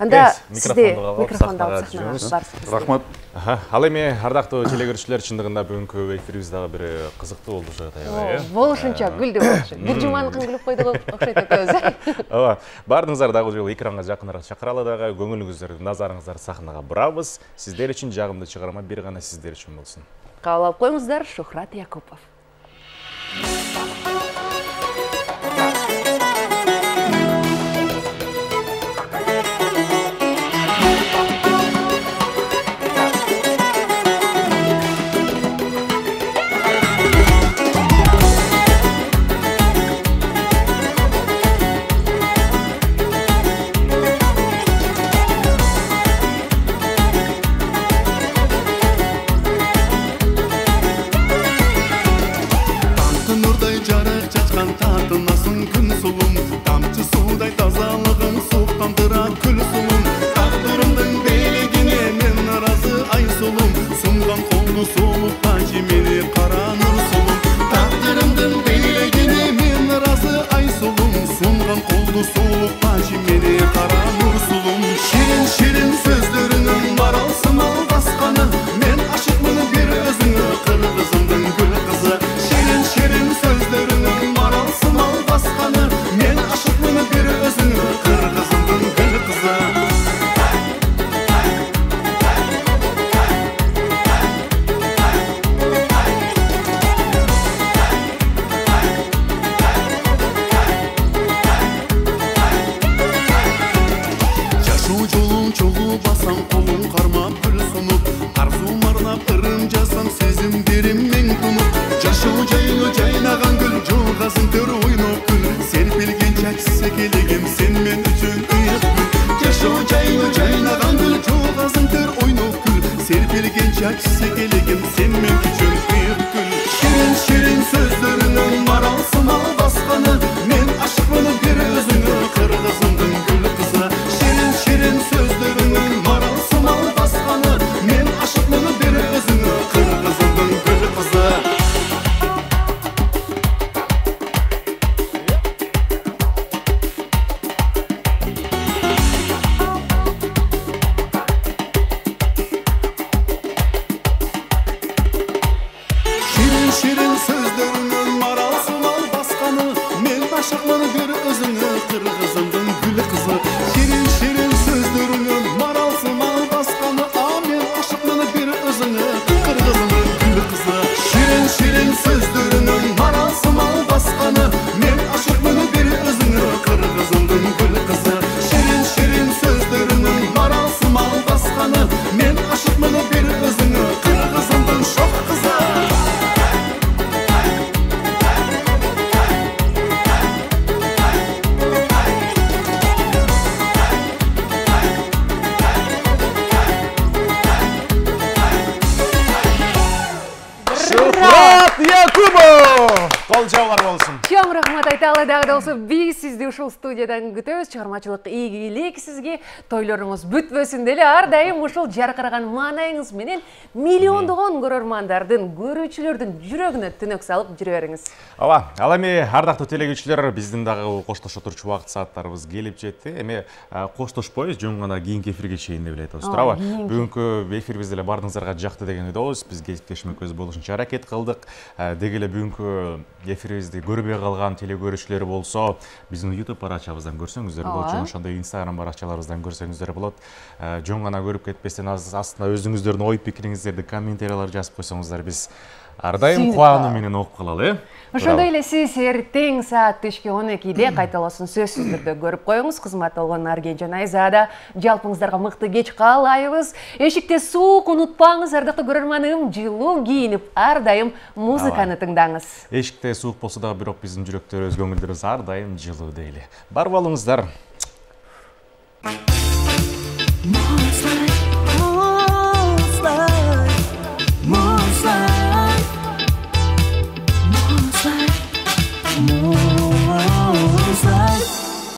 Анда сизде микрофонду алып сахнага барсыңыз. Рахмат. Ал эми ардактуу телекөрүүчүлөр, чындыгында бүгүнкү эфирибиз дагы бир кызыктуу болду ушат аябай. Болушунча күлдү болчу. Бир жуманыкын күлүп койдук окшойт экөөбүз. Ооба, баарыңыздар дагы жолу экранга жакыныраак чакыралы дагы, көңүлүңүздөрдү, назарыңыздарды сахнага бурабыз. Сиздер үчүн жагымдуу чыгарма бир гана сиздер үчүн болсун. Кабыл алып коюңуздар, Шухрат Якупов. Şirin sözlerine Ал жаулар болсын. Чоң рахмат айталы, дагы да болсо биз сизди ушул студиядан күтөбүз. Чыгармачылык ийгилик сизге, тойлоруңуз бүтпөсүн деле ар дайым ушул жаркыраган маанайыңыз менен миллиондогон көрөрмандардын, көрүүчүлөрдүн жүрөгүнө түнөк салып жүрө бериңиз. Ооба, ал эми ардактуу телегүүчүлөр, биздин дагы коштошо турчу убакыт сааттарыбыз келип жетти. Эми коштошпойбуз, жөн гана кийинки эфирге чейин деп эле айтабыз, туурабы? Бүгүнкү эфирибиз деле баардыгыңыздарга жакты деген ойдобуз. Биз кесиптешмекөз болушунча аракет кылдык. Деги эле бүгүнкү эфирибизди көрбөй калган теле көрүүчүлөр болсо, биздин YouTube баракчабыздан көрсөңүздөр болот, жана ошондой Instagram баракчаларыбыздан көрсөңүздөр болот. Жөн гана көрүп кетпестен астына өзүңүздөрдүн ой пикириңиздерди комментариялар жазып койсоңуздар, биз ар дайым кубануу менен окуп калалы. Ошондой эле сиз эртең саат түшкү 12-де кайталоосун сөзсүз түрдө көрүп коюңуз. Кызмат болгон Нарген жана Айзада жалпыңыздарга мыкты кеч каалайбыз. Эшикте суук унутпаңыз, ардактуу көрөрманым, жылуу кийинип ар дайым музыканы тыңдаңыз. Эшикте суук болсо дагы бирок биздин жүрөктөрүбүз, көңүлдөрүбүз ар дайым жылуу дейли. Бар болуңуздар.